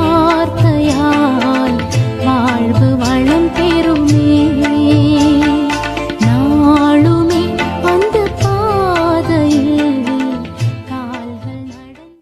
வார்த்தையால் வாழ்வு வளம் பெறுமே. நாளுமே அந்த பாதையில் கால்கள் நடந்து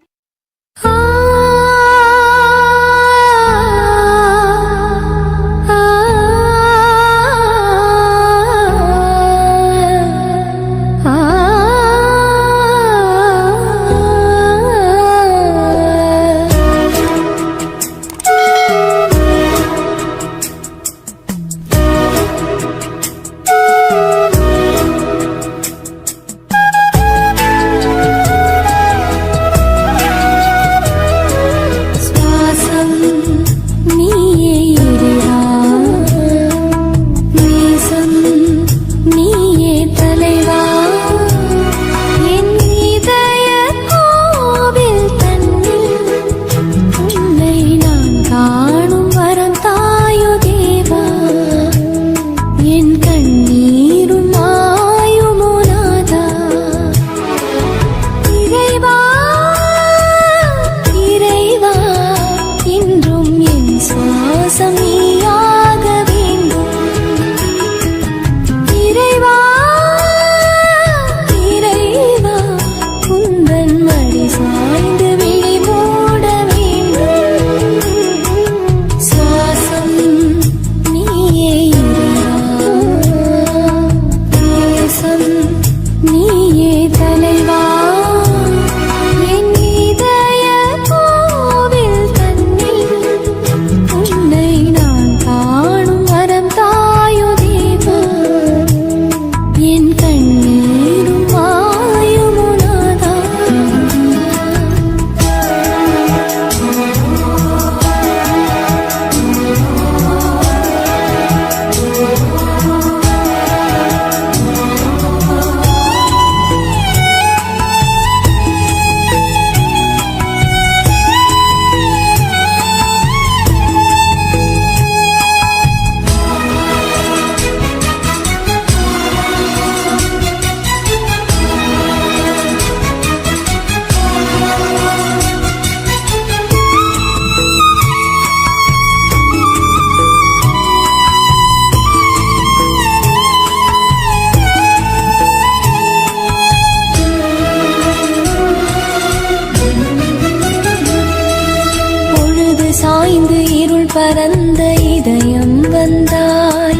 பரந்த இதயம் வந்தாய்.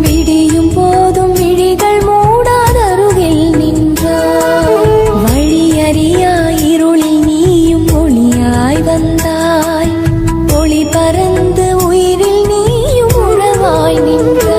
விடியும் போதும் விழிகள் மூடாதருகில் நின்றாய். வழியறியாய் இருளில் நீயும் ஒளியாய் வந்தாய். ஒளி பறந்து உயிரில் நீயும் உறவாய் நின்றாய்.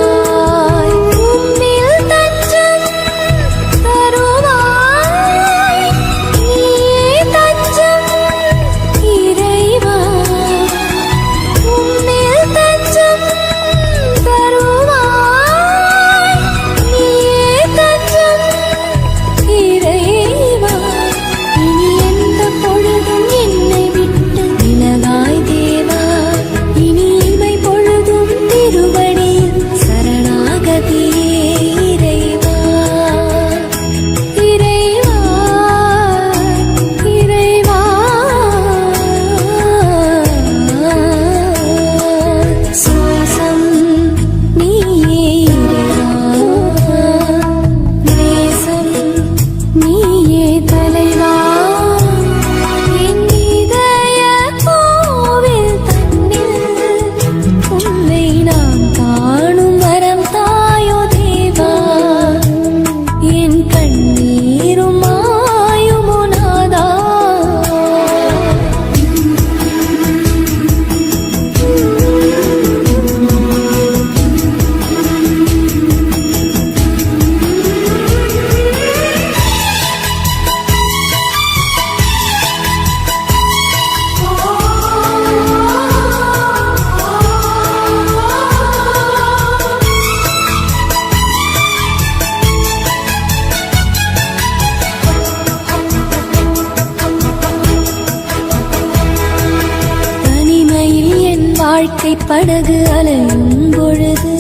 வாழ்க்கை படகு அலையும் பொழுது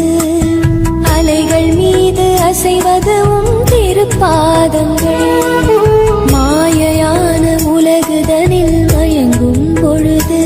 அலைகள் மீது அசைவது உம் திருப்பாதங்கள். மாயையான உலகுதனில் மயங்கும் பொழுது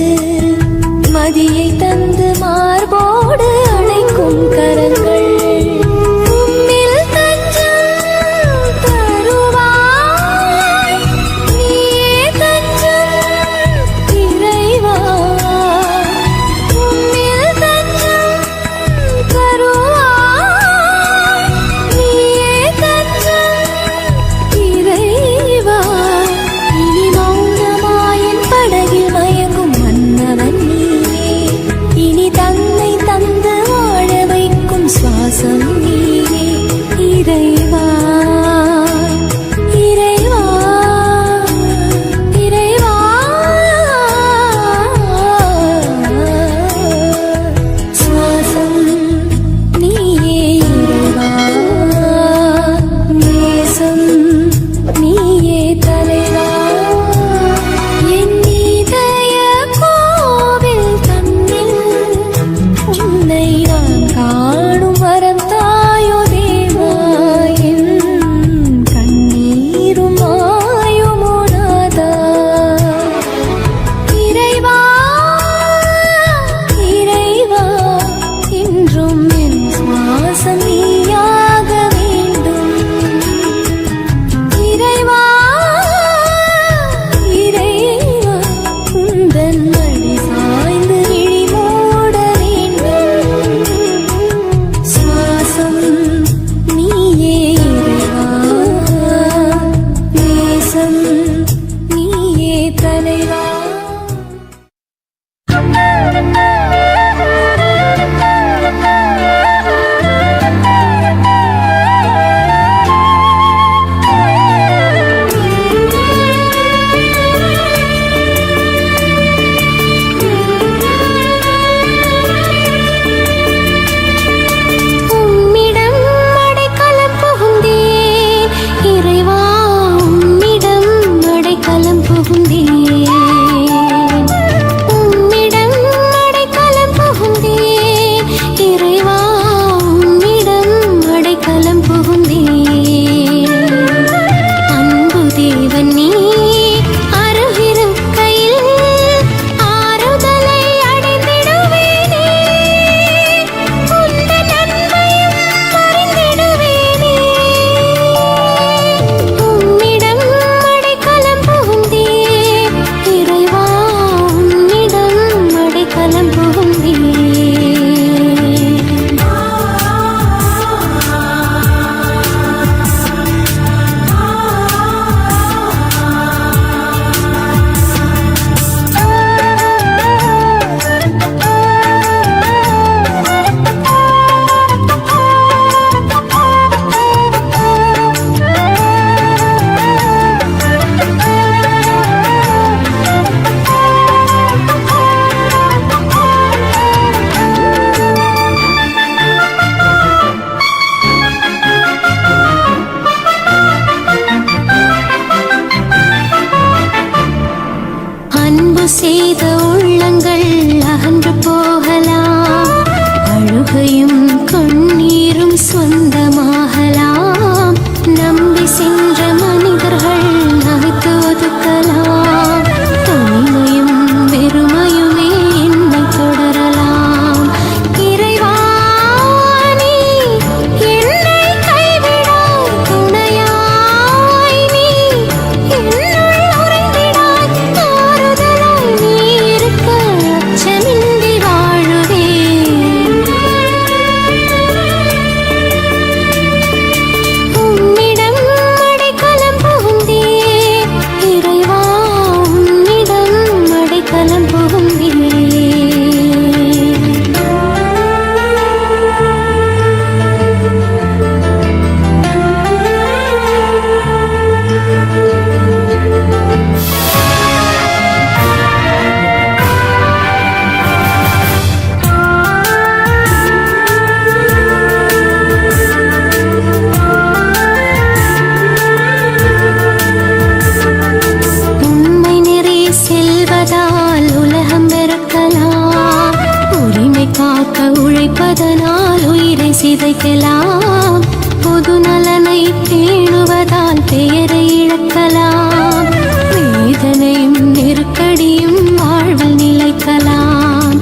காக்க உழைப்பதனால் உயிரை சிதைக்கலாம். பொது நலனை பேணுவதால் பெயரை இழக்கலாம். வேதனையும் நெருக்கடியும் வாழ்வில் நிலைக்கலாம்.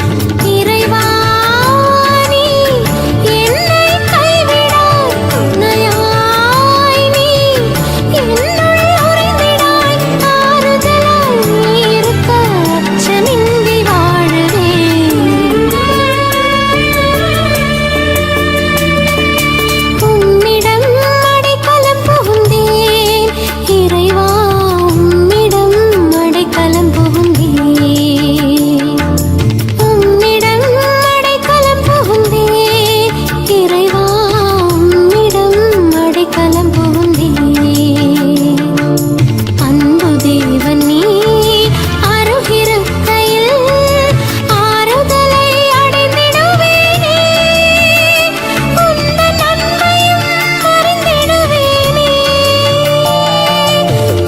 இறைவா நீ என்னை கைவிடாய், துணையாய் நீ என்னுள் உறைந்திடாய். ஆறுதலாய் நீ இருக்க அச்சமின்றி வாழுவேன். உம்மிடம் அடைக்கலம் புகுந்தேன், இறைவா உம்மிடம் அடைக்கலம் புகுந்தேன். உம்மிடம் அடைக்கலம் புகுந்தேன், இறைவா உம்மிடம் அடைக்கலம் புகுந்தேன். அன்பு தேவன் நீ அருகிருக்கையில் ஆறுதலை அடைந்திடுவேனே. உந்தன் அன்பையும் அறிந்திடுவேனே.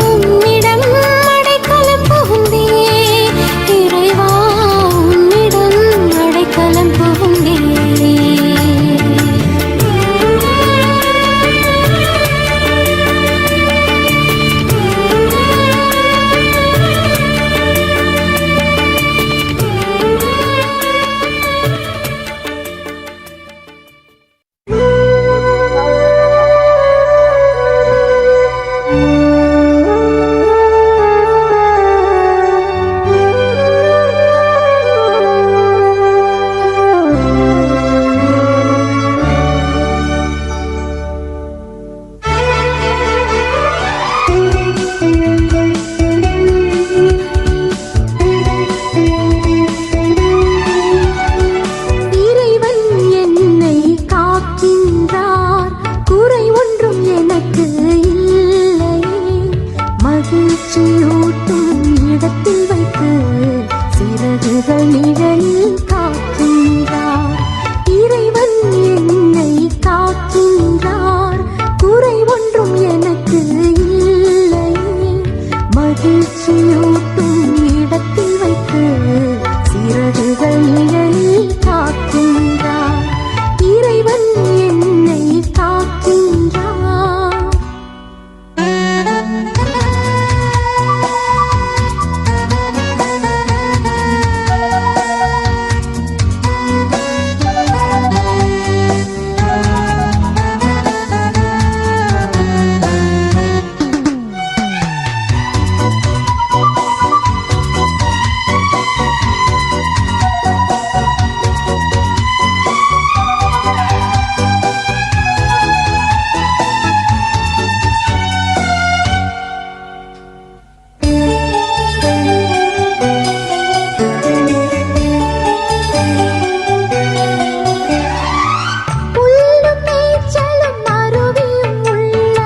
உம்மிடம் அடைக்கலம் புகுந்தேன், இறைவா உம்மிடம் அடைக்கலம் புகுந்தேன். இறைவன் என்னை காக்கின்றார், குறை ஒன்றும் எனக்கு இல்லையே. மகிழ்ச்சியூட்டும் இடத்தில் வைத்து சிறகுகள் நிழலில் காக்கின்றார். இறைவன் என்னை காக்கின்றார், குறை ஒன்றும் எனக்கு இல்லையே. மகிழ்ச்சியூட்டும் இடத்தில் வைத்து சிறகுகள் நிழலில் காக்கின்றார். இறைவன் என்னை காக்கின்றார். புல்லும் மேய்ச்சலும் அருவியும் உள்ள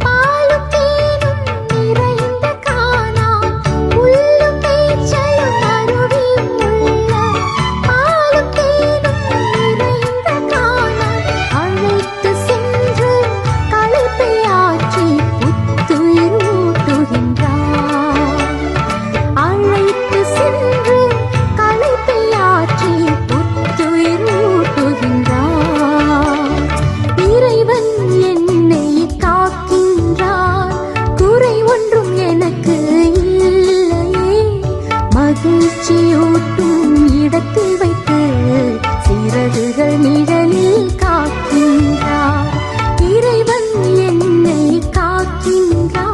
பாலும் தேனும் நிறைந்த கானான். புல்லும் மேய்ச்சலும் அருவியும் உள்ள பாலும் தேனும் நிறைந்த கானான். அழைத்து சென்று களைப்பை ஆற்றி புத்துயிர் ஊட்டுகின்றார். அழைத்து சென்று களைப்பை ஆற்றி புத்துயிர் ஊட்டுகின்றார். இறைவன் என்னை காக்கின்றார், குறை ஒன்றும் எனக்கு இல்லையே. மகிழ்ச்சியூட்டும் இடத்தில் வைத்து சிறகுகள் நிழலில் காக்கின்றார். இறைவன் என்னை காக்கின்றார்.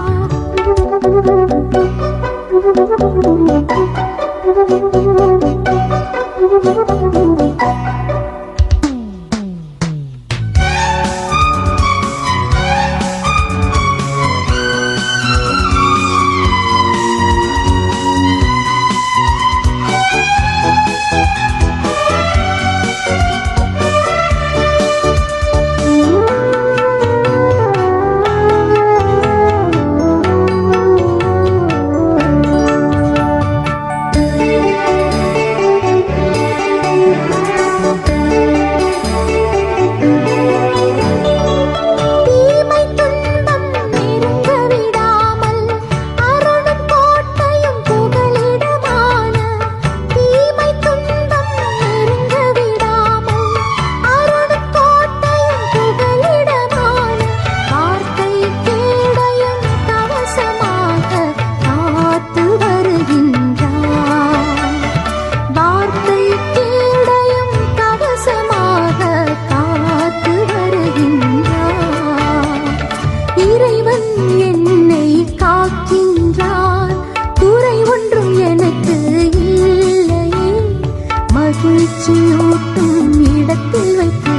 மகிழ்ச்சியூட்டும் இடத்தில் வைத்து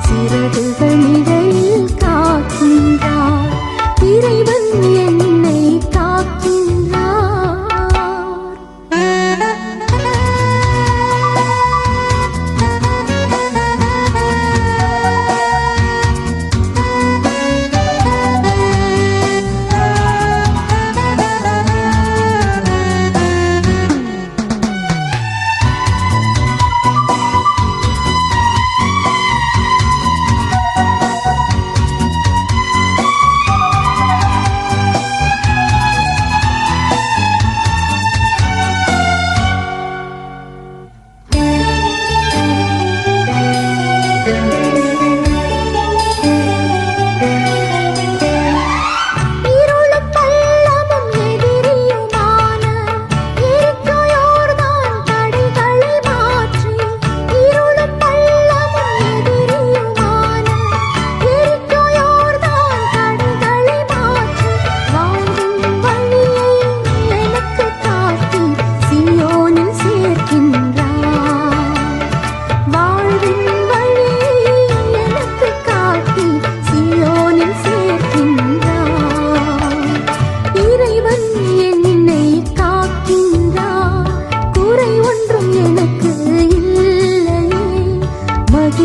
சிறகுகள் நிழலில் காக்கின்றார். இறைவன் என்னை காக்கின்றார்.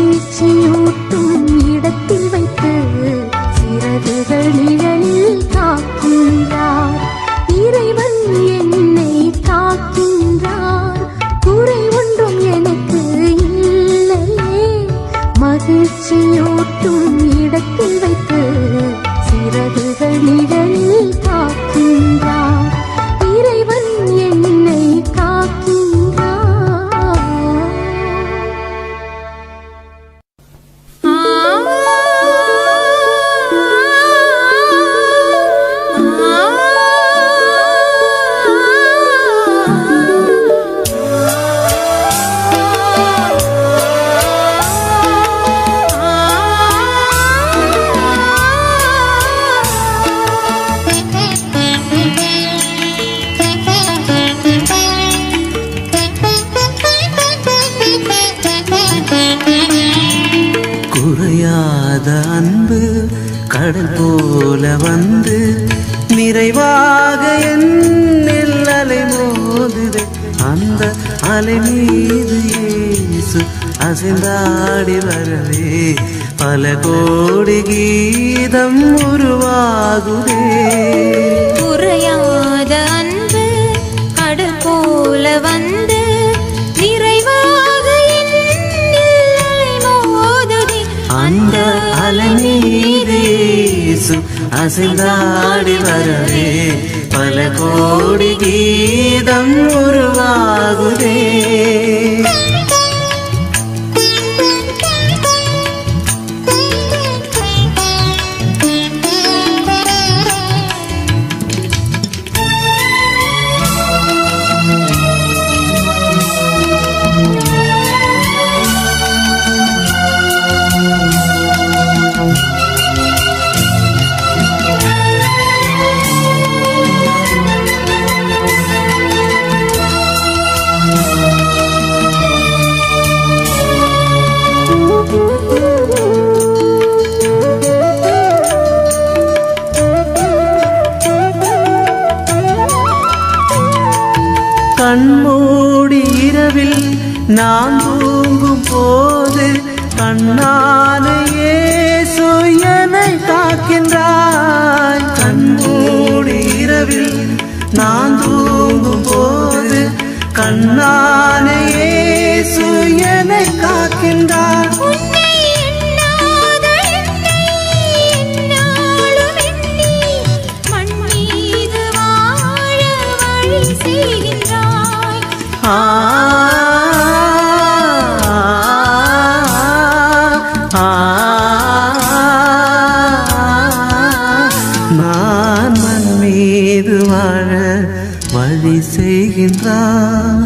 மகிழ்ச்சியூட்டும் இடத்தில் வைத்து சிறகுகள் நிழலில் காக்கின்றார். இறைவன் என்னை காக்கின்றார். குறை ஒன்றும் எனக்கு இல்லையே. மகிழ்ச்சியூட்டும் இடத்தில் வைத்து சிறகுகள் நிழலில் காக்கின்றார். இறைவன் என்னை காக்கின்றார். குறையாத அன்பு கடல் போல வந்து நிறைவாக என்னில் அலை மோதுதே. அந்த அலை மீது இயேசு அசைந்தாடி வரவே பல கோடி கீதம் உருவாகுதே. குறையாத அன்பு கடல் போல வந்து நிறைவாக என்னில் அலை மோதுதே. அந்த அலை மீது இயேசு அசைந்தாடி வரவே பல கோடி கீதம் உருவாகுதே. கண்மூடி இரவில் நான் தூங்கும் போது கண்ணான இயேசு என்னை காக்கின்றாய். கண்மூடி இரவில் நான் தூங்கும் போது கண்ணான இயேசு என்னை காக்கின்றாய். நான் மண் மீது வாழ வழி செய்கின்றான்.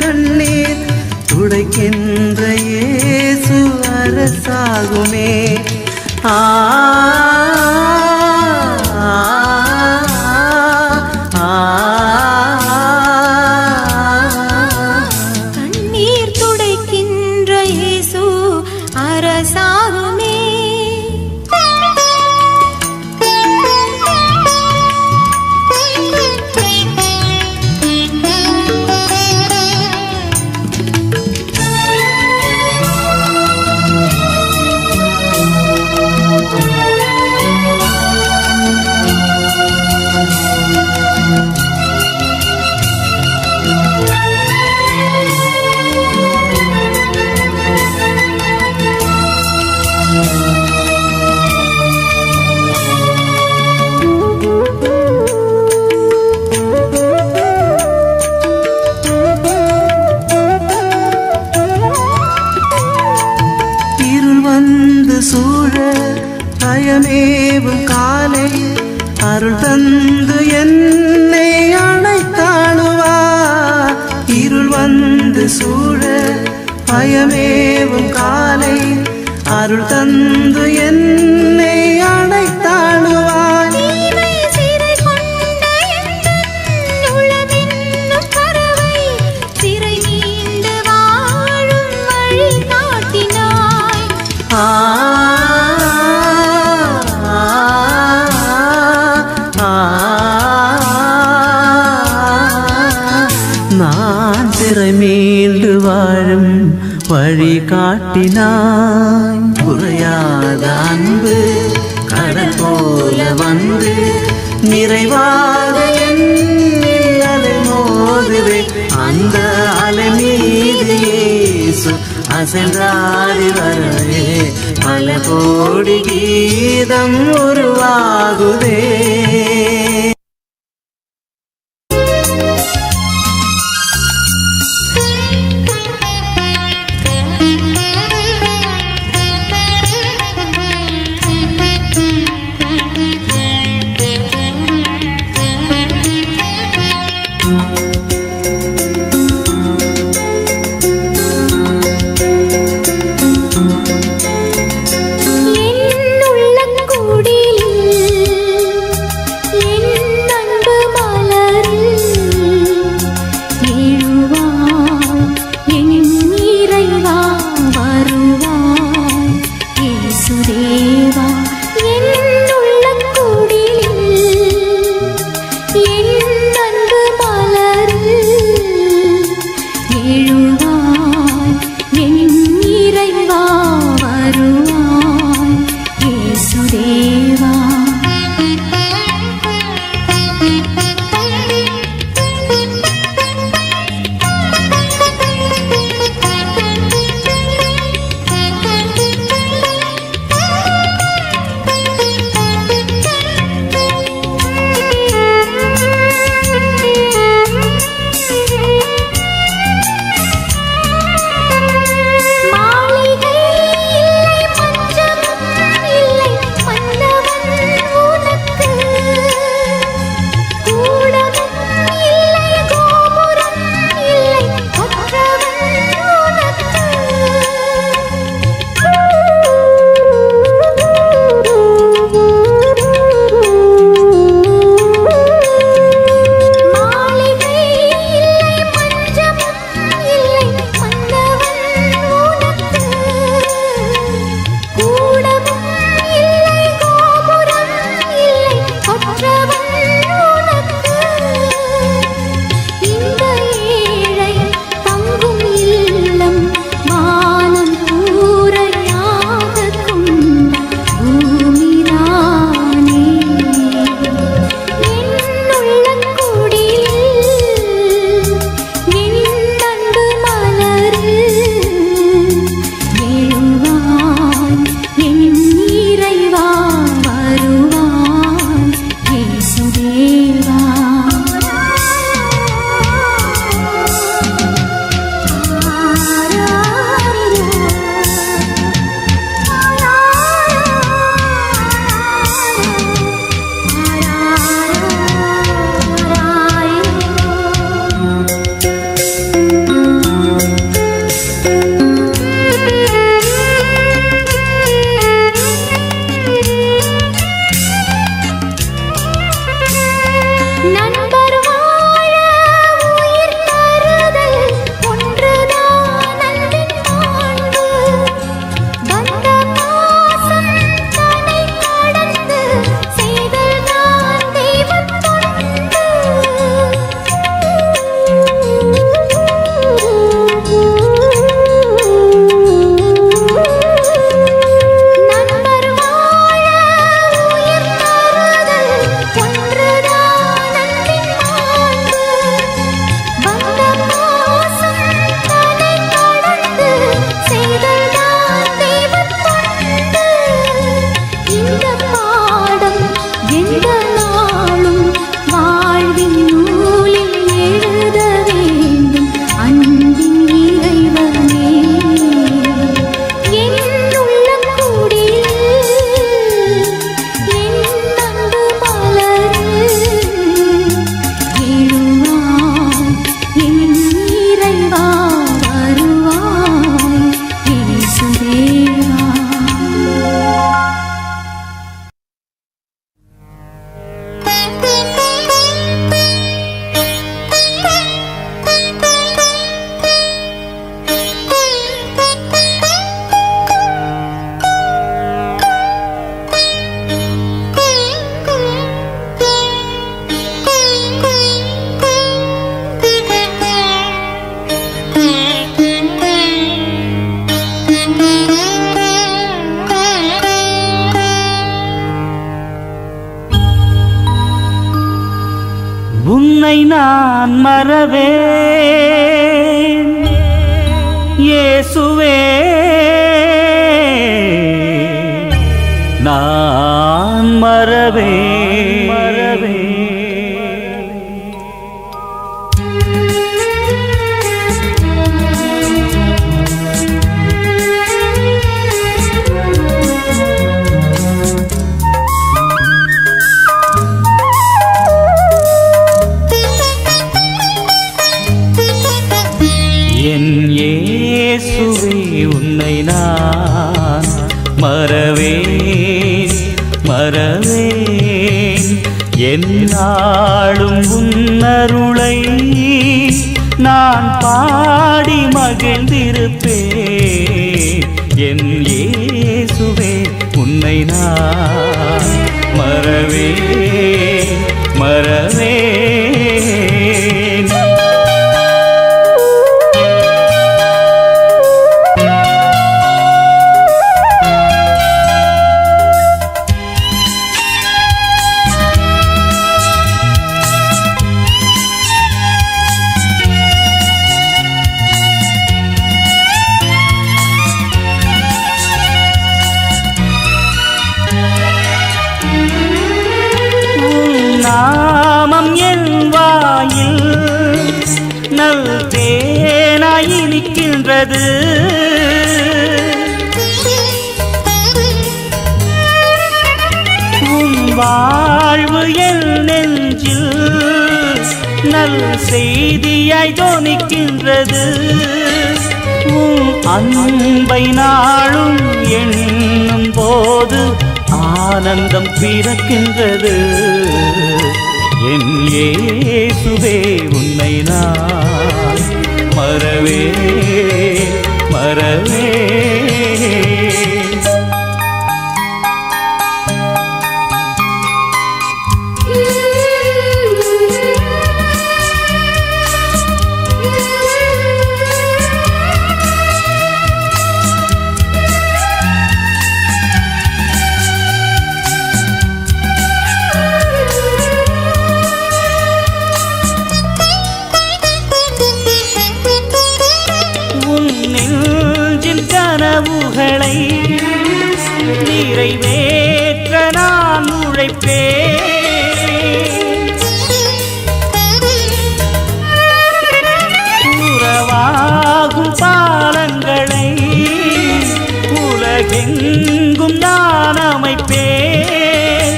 கண்ணீர் துடைக்கின்ற இயேசு அரசாகுமே. ஆ கண்ணீர் துடைக்கின்ற இயேசு அரசாகுமே. சூழ பயமேவும் காலை அருள் தந்து என்னை அணைத்தாளுவா. இருள் வந்து சூழ பயமேவும் காலை அருள் தந்து என்னை அணைத்தாளுவா. நான் சிறை மீண்டு வாழும் வழி காட்டினாய். குறையாத அன்பு கடல் போல வந்து நிறைவாக என்னில் அலை மோதுவே. அந்த அலை மீது இயேசு அசைந்தாடி வரவே பல கோடி கீதம் உருவாகுதே. என் அன்பு மலர் உன்னை நான் மறவேன் இயேசுவே, நான் மறவேன் மறவேன். என் இயேசுவே, உன்னை நான் மறவேன் மறவேன். என்னாலும் உன்னருளை நான் பாடி மகிழ்ந்திருப்பேன். என் இயேசுவே, உன்னை நான் மறவேன் மறவேன். நாமம் என் வாயில் நல் தேனாய் இனிக்கின்றது. உன் வாழ்வு என் நெஞ்சில் நல் செய்தியாய் தோணிக்கின்றது. உன் அன்பை நாளும் எண்ணும் போது ஆனந்தம் பிறக்கின்றது. என் இயேசுவே, உன்னை நான் மறவேன் மறவேன். கனவுகளை நிறைவேற்ற நான் உழைப்பேன். உறவாகும் பாலங்களை உலகெங்கும் நான் அமைப்பேன்.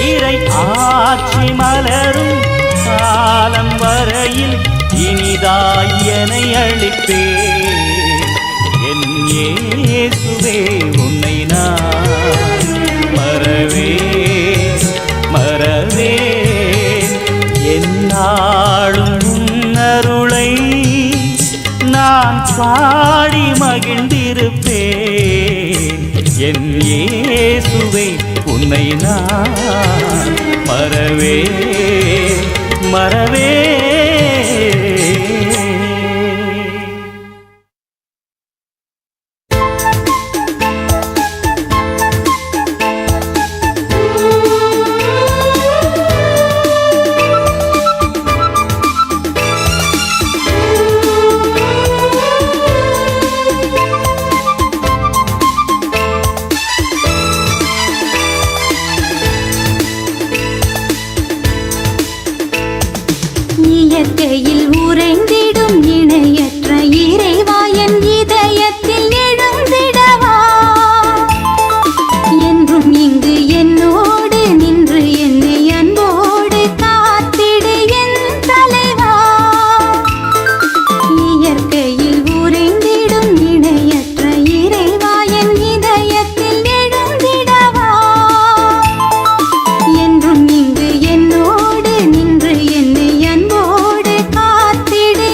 இறை ஆட்சி மலரும் காலம் வரையில் இனிதாயனை அளிப்பேன். என் இயேசுவே, உன்னை நான் மறவேன் மறவேன். என்னாலும் உன்னருளை நான் பாடி மகிழ்ந்திருப்பேன். என் இயேசுவே, உன்னை நான் மறவேன் மறவேன். இயற்கையில் உறைந்திடும் இணையற்ற இறைவா, என் இதயத்தில் எழுந்திடவா. என்றும் இங்கு என்னோடு நின்று என்னை அன்போடு காத்திடு என் தலைவா. இயற்கையில் உறைந்திடும் இணையற்ற இறைவா, என் இதயத்தில் எழுந்திடவா. என்றும் இங்கு என்னோடு நின்று என்னை அன்போடு காத்திடு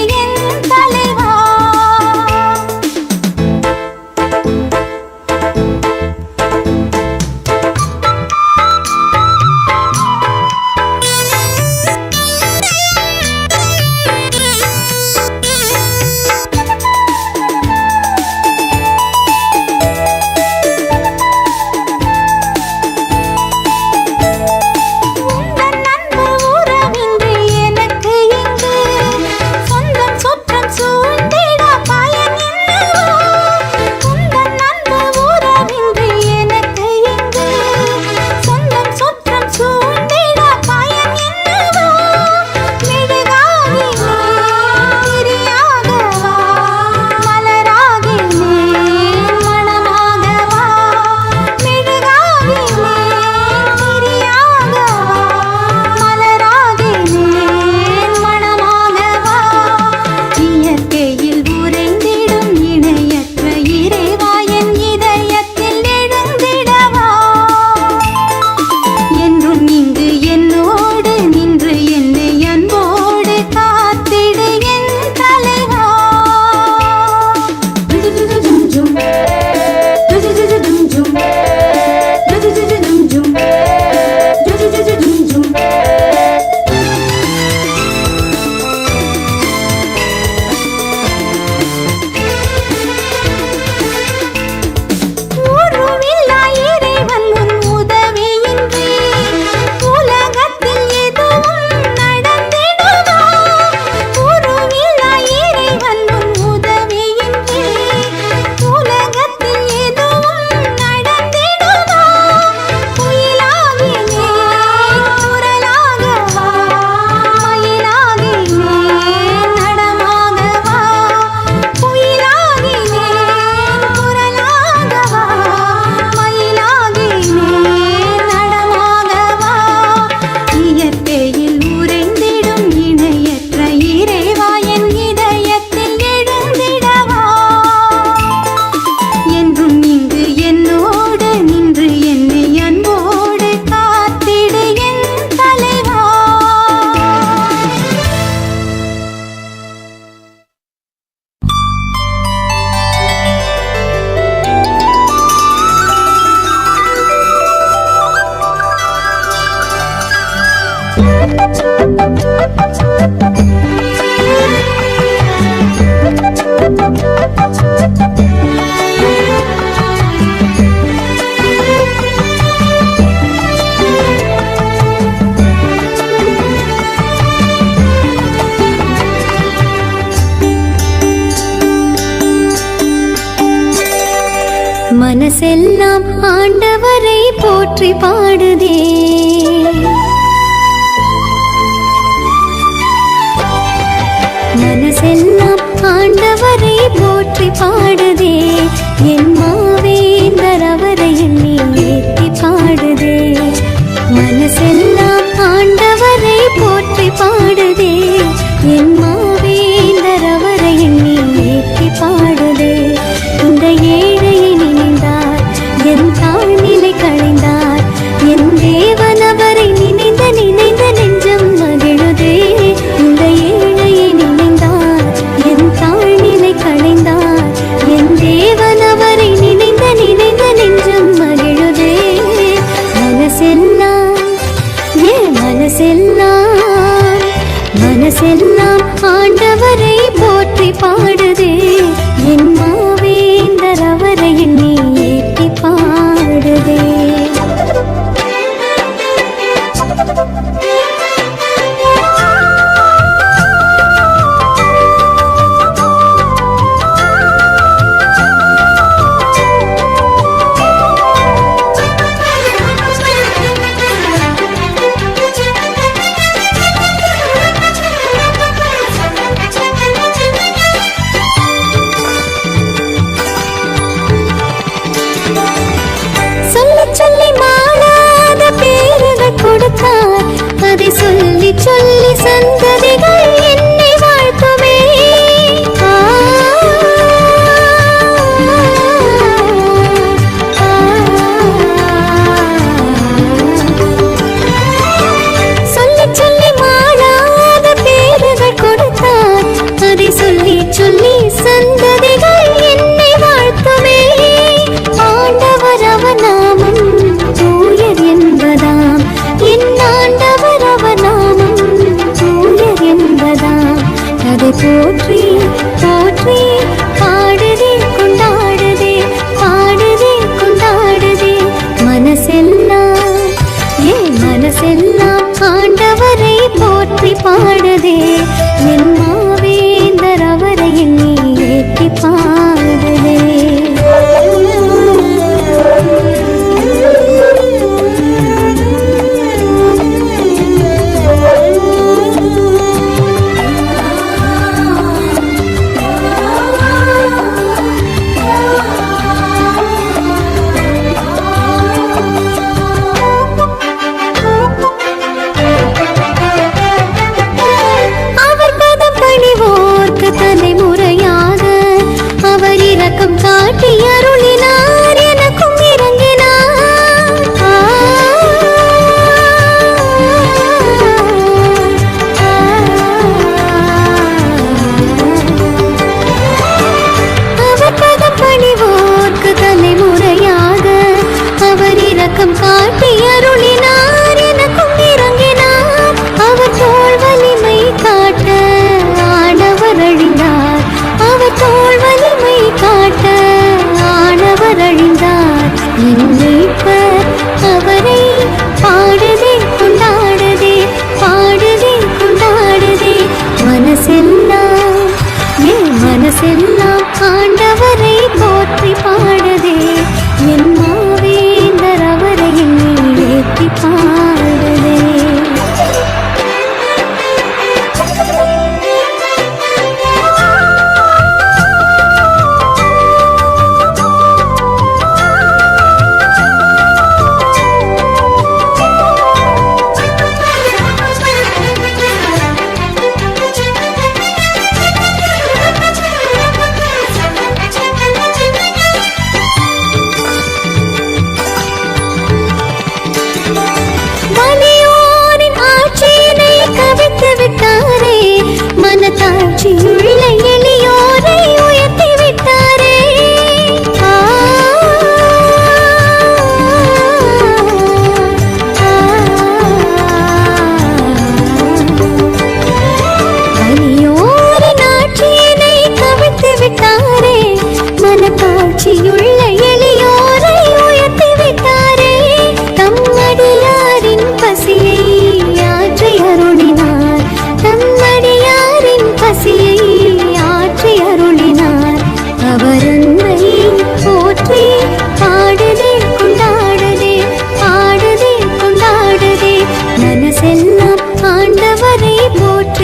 மனசெல்லாம் ஆண்டவரை போற்றி பாடுதே. மனசெல்லாம் ஆண்டவரை போற்றி பாடுதே. என் மாவேந்தர் அவரை எண்ணி ஏத்தி பாடுதே. மனசெல்லாம் ஆண்டவரை போற்றி பாடுதே. என் மாவேந்தர் அவரை எண்ணி ஏத்தி பாடுதே. இந்த ஏழையை நினைந்தார், என் தாழ்நிலை களைந்தார். என் தேவன் அவரை நினைந்த நினைந்த நெஞ்சம் மகிழுதே. இந்த ஏழையை நினைந்தார், என் தாழ்நிலை களைந்தார். என் தேவன் அவரை நினைந்த நினைந்த நெஞ்சம் மகிழுதே. மனசெல்லாம் மனசெல்லாம் மனசெல்லாம் ஆண்டவரை போற்றி பாடுதே. என் மாவேந்தர் அவரை எண்ணி ஏத்தி பாடுதே. சொல்லி மாறாத பேர்கள் கொடுத்தார். அதை சொல்லி சொல்லி சந்ததிகள் என்னை வாழ்த்துமே. சொல்லி சொல்லி மாறாத பேர்கள் கொடுத்தார். அதை சொல்லி சொல்லி சந்ததிகள் என்னை வாழ்த்துமே. ஆண்டவர் அவர் நாமம் தூயர் என்பதாம். என் ஆண்டவர் அவர் நாமம் தூயர் என்பதாம். அதை போற்றி போற்றி பாடுதே கொண்டாடுதே, பாடுதே கொண்டாடுதே. மனசெல்லாம் மனசெல்லாம் ஆண்டவரை போற்றி பாடுதே. என் மாவேந்தர் அவரை எண்ணி ஏற்றி பாடுதே.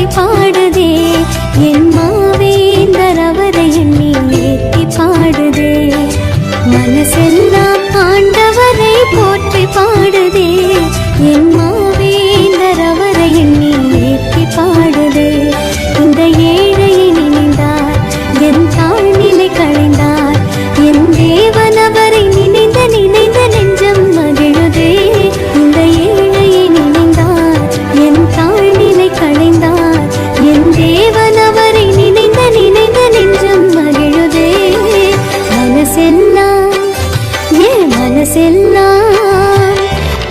போற்றி பாடுதே என் மாவேந்தர் அவரை எண்ணி ஏத்தி பாடுதே மனசெல்லாம் ஆண்டவரை போற்றி பாடுதே என் மாவேந்தர் அவரை எண்ணி ஏத்தி பாடுதே இந்த ஏழையை நினைந்தார் என் தாழ்நிலை களைந்தார் என் தேவன் அவரை நினைந்த நினைந்த நெஞ்சம் மகிழுதே இந்த ஏழையை நினைந்தார் என் தாழ்நிலை களைந்தார் என் தேவன் அவரை நினைந்த நினைந்த நெஞ்சம் மகிழுதே மனசெல்லாம் என் மனசெல்லாம்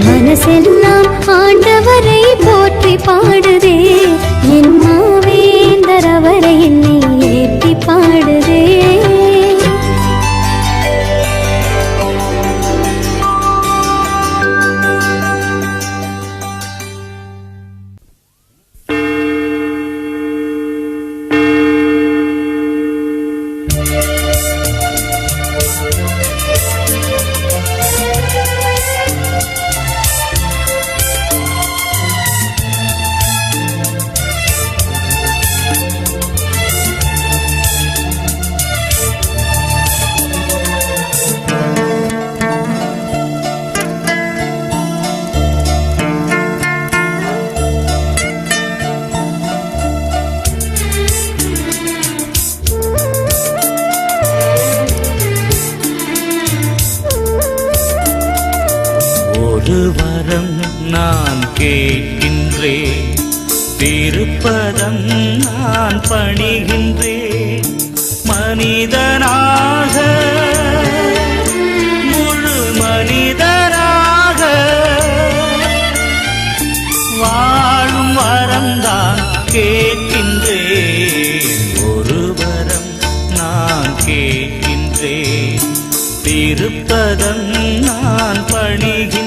மனசெல்லாம் ஆண்டவரை போற்றி பாடுதே என் மாவேந்தர் அவரை என்னை ஏற்றி பாடுதே ஒரு வரம் நான் கேட்கின்றேன் திருப்பதம் நான் பணிகின்றேன் மனிதனாக முழு மனிதனாக வாழும் வரம்தான் கேட்கின்றேன் ஒரு வரம் நான் கேட்கின்றேன் திருப்பதம் நான் பணிகின்றேன்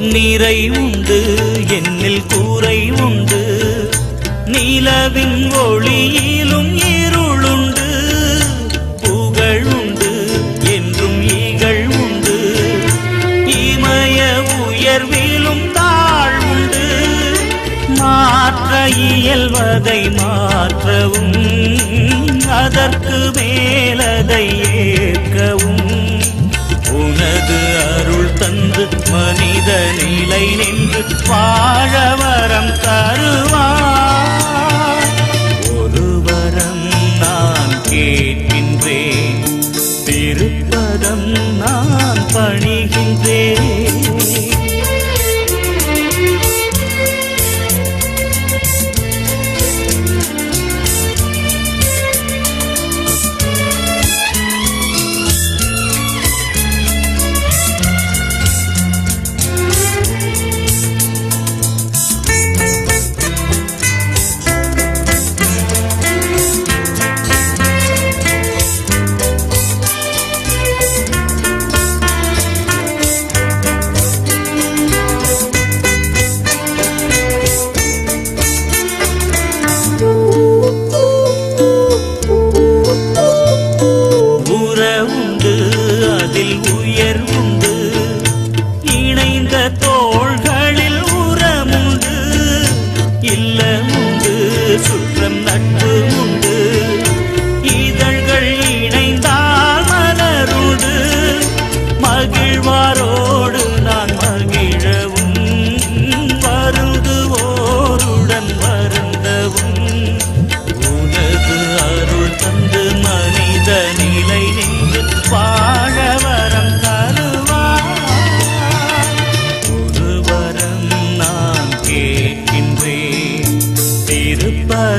நிறை உண்டு என்னில் கூரை உண்டு நிலவின் ஒளியிலும் இருளுண்டு புகழுண்டு என்றும் ஈகள் உண்டு இமய உயர்விலும் தாழ்வுண்டு மாற்ற இயல்வதை மாற்றவும் அதற்கு மேலதை ஏற்கவும் உனது அருள் தந்து மனித நிலை நின்று வாழ வரம் தருவார் ஒரு வரம் நான் கேட்கின்றேன் திருப்பதம் நான் பணிகின்றேன்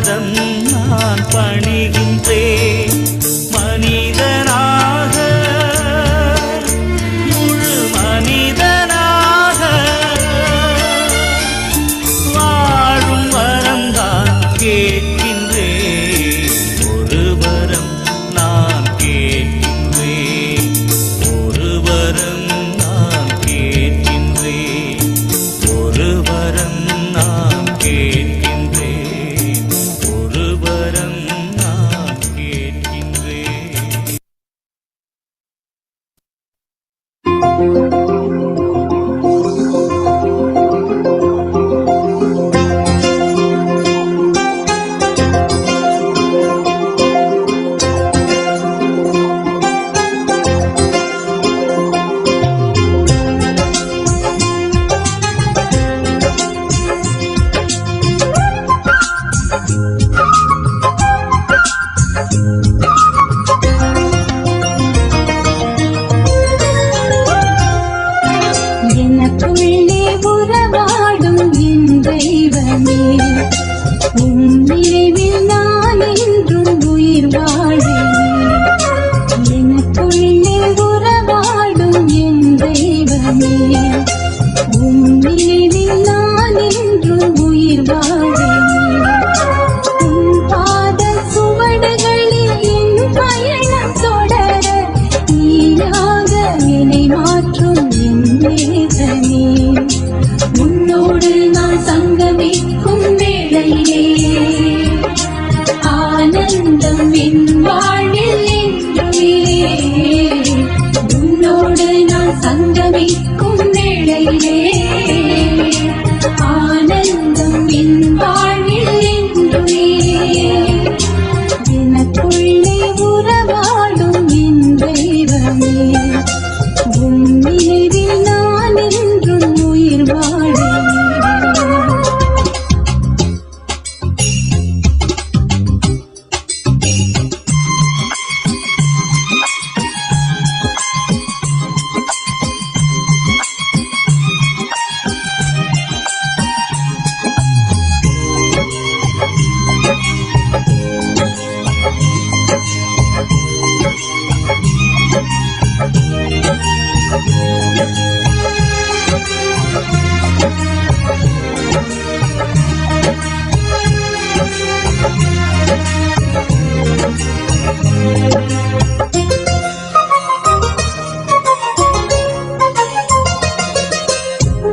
திருப்பதம் நான் பணிகின்றேன். மனிதனாக முழு மனிதனாக வாழும் வரம் தான் கேட்கின்றேன். ஒரு வரம் நான் கேட்கின்றேன். ஒரு வரம் நான் கேட்கின்றேன். ஒரு வரம் நான் கேட்கின்றேன். ஒரு வரம் நான் கேட்கின்றேன். எனக்குள்ளே உறவாடும் என் தெய்வமே, உன் நினைவில் நான் என்றும் உயிர் வாழ்வேன். எனக்குள்ளே உறவாடும் என் தெய்வமே, உன் நினைவில் நான் என்றும் உயிர் வாழ்வேன். உன் பாத சுவடுகளில் என் பயணம் தொடர நீயாக என்னை மாற்றும் என் நேசனே. உன்னோடு நான் சங்கமிக்கும் வேளையிலே ஆனந்தம் என் வாழ்வில் என்றுமே. உன்னோடு நான் சங்கமிக்கும் வேளையிலே ஆனந்தம் என் வாழ்வில் என்றுமே. எனக்குள்ளே உறவாடும் என் தெய்வமே, உன் நினைவில் நான் என்றும் உயிர் வாழ்வேன்.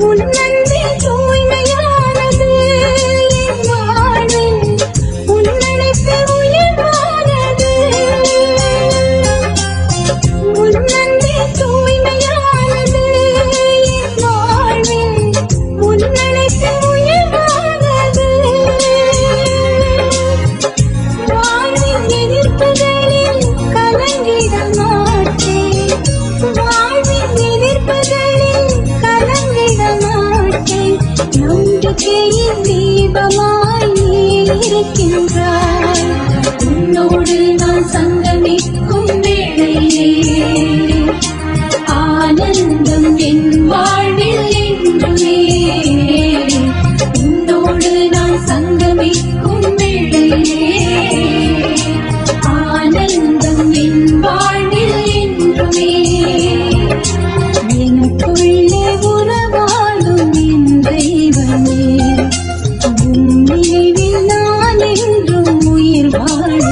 உன் நன்றி தூய்மையானது என் வாழ்வில், உன் அழைப்பு உயர்வானது. உன் நன்றி தூய்மையானது என் வாழ்வில், உன் அழைப்பு உயர்வானது. வாழ்வின் எதிர்ப்புகளில் கலங்கிட மாட்டேன். வாழ்வின் எதிர்ப்புகளில் கலங்கிட மாட்டேன். நம்பிக்கையின் தீபமாய் நீ இருக்கின்றாய். உன்னோடு நான் சங்கமிக்கும் வேளையிலே ஆனந்தம் என் வாழ்வில் என்றுமே. உன்னோடு நான் சங்கமிக்கும் வேளையிலே ஆனந்தம் என் வாழ்வில் என்றுமே. எனக்குள்ளே உறவாடும் என் தெய்வமே, உன் நினைவில் நான் என்றும் உயிர் வாழ்வேன்.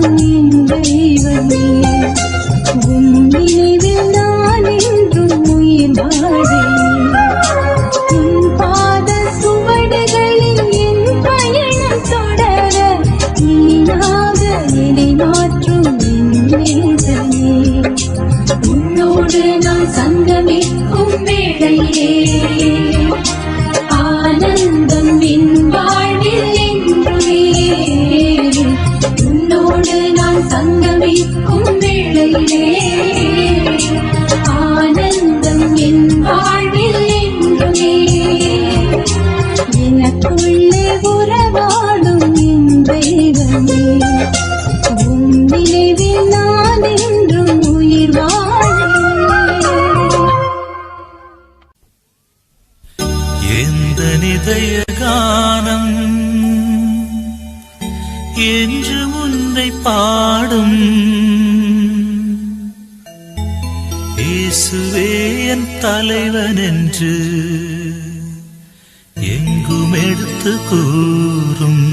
வாழும் என் தெய்வமே உம் நினைவில் நான் என்றும் உயிர் வாழ்வேன் உன் பாத சுவடுகளில் என் பயணம் தொடர நீனாக என்னை மாற்றும் என் நேசமே உன்னோடு நான் சங்கமிக்கும் வேளையிலே ஆனந்தம் என் வாழ்வில் என்றுமே உன்னோடு நான் சங்கமிக்கும் வேளையிலே ஆனந்தம் என் வாழ்வில் என்றுமே எனக்குள்ளே உறவாடும் என் தெய்வமே உம் நினைவில் நான் என்றும் உயிர் வாழ்வேன் எந்த நிதய கானம் என்று உன்னை பாடும் இயேசுவே என் தலைவன் என்று எங்கும் எடுத்து கூறும்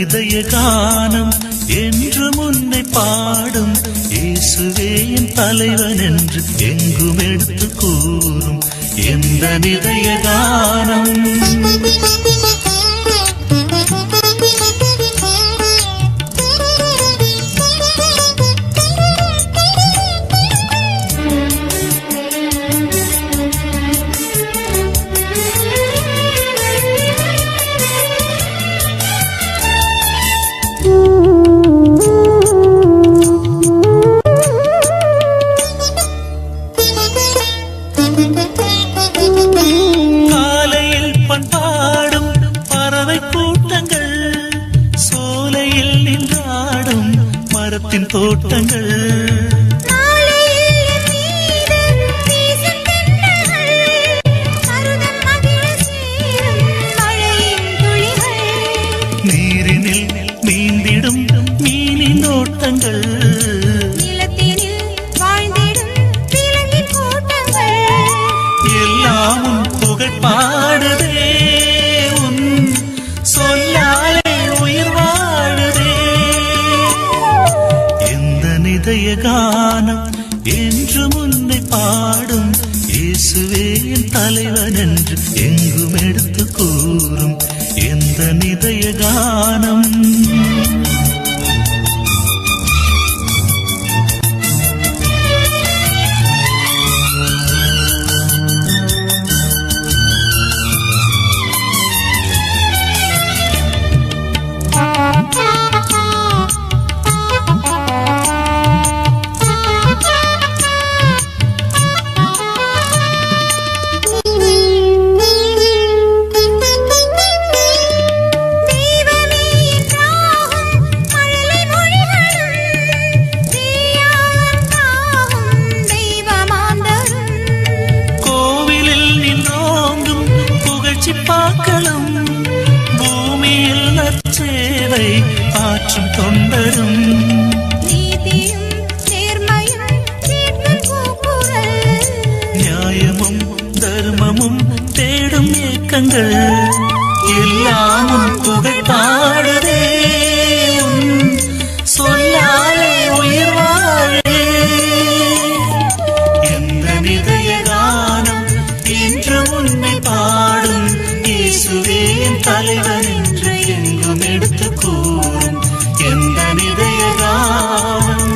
இதய கானம் என்று முன்னை பாடும் இயேசுவே என் தலைவன் என்று எங்கும் எடுத்து கூறும் எந்த இதய கானம் தோட்டங்கள் நீரினில் நீந்திடும் மீனின் ஓட்டங்கள் எல்லாம் உன் புகழ் பாடுதே உன் சொல்லாலே உயிர் வாழுதே இதய கானம் என்று முன்னை பாடும் இயேசுவே என் தலைவன் என்று எங்கும் எடுத்து கூறும் எந்த இதய கானம் பூமியில் நற்சேவை ஆற்றும் தொண்டரும் நியாயமும் தர்மமும் தேடும் இயக்கங்கள் எல்லாம் புகழ் பாடுதே சொல்லாலே உயிர் வாழே எந்த இதய கானம் என்று உன்னை பாடும் இயேசுவே என் தலைவன் என்று எங்கும் எடுத்து கூறும் எந்த இதய கானம்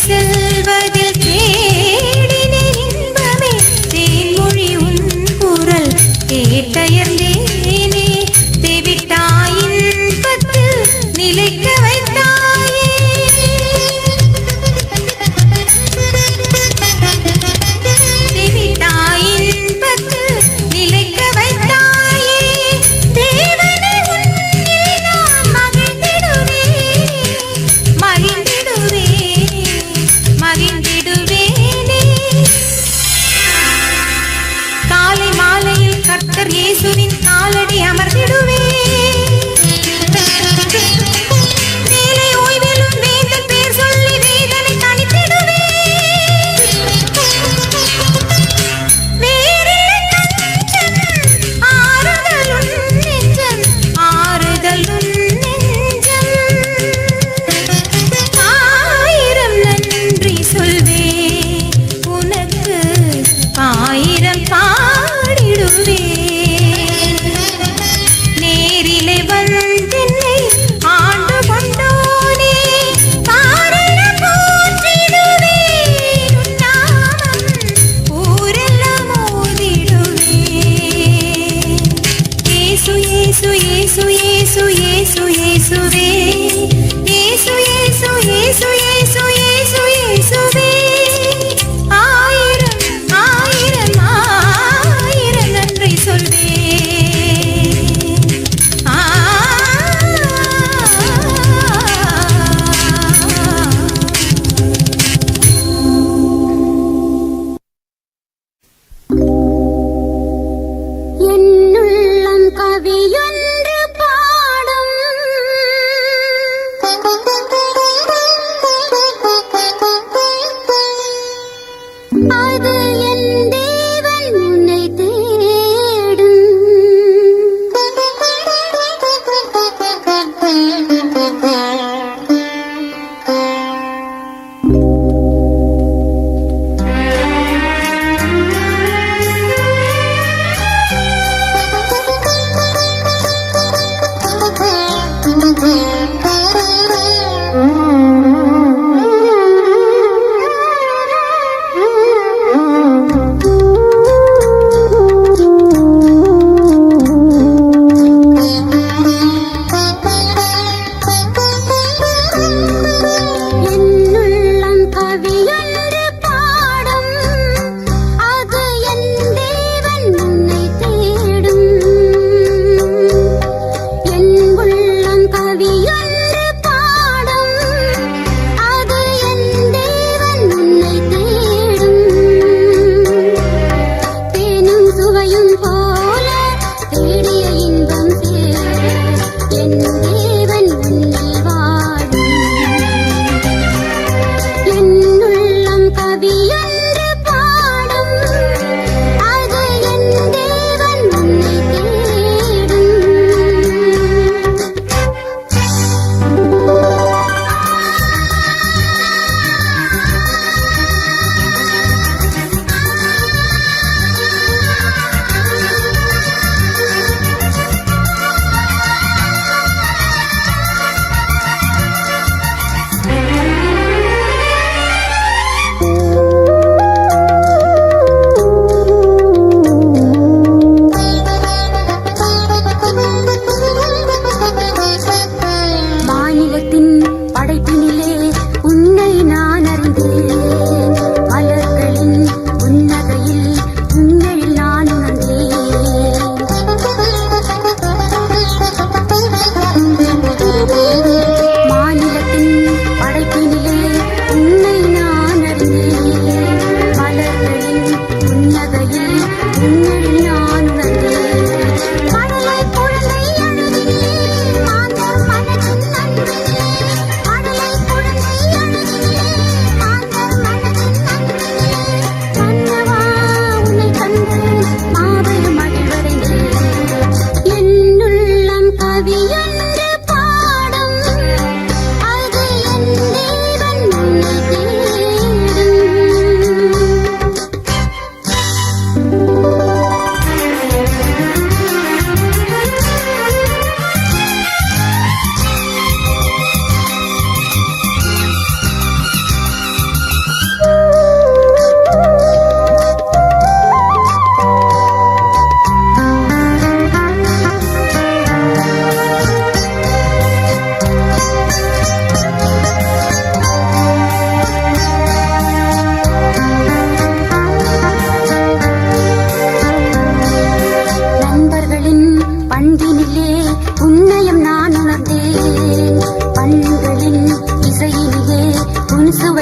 செல்வதில் தேடினே இன்பமே தேன்மொழி உன் குரல் கேட்டயர்ந்தேனே தேவிட்டாயின் பத்தில் நிலைக்க வைத்தாயே தேவிட்டாயின் பத்தில் நிலைக்க வைத்தாயே தேவனே உன்னில் நான் மகிழ்ந்திடுவே மகிழ்ந்திடுவே மகிழ்ந்திடுவே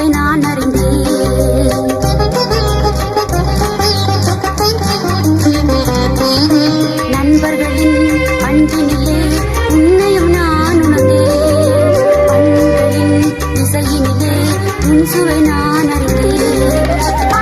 அன்பை நான் அறிந்தேன். நண்பர்களின் பண்பினிலே உன்னையும் நான் உணர்ந்தேன். பண்களின் இசையினிலே உன் சுவை நான் அறிந்தேன்.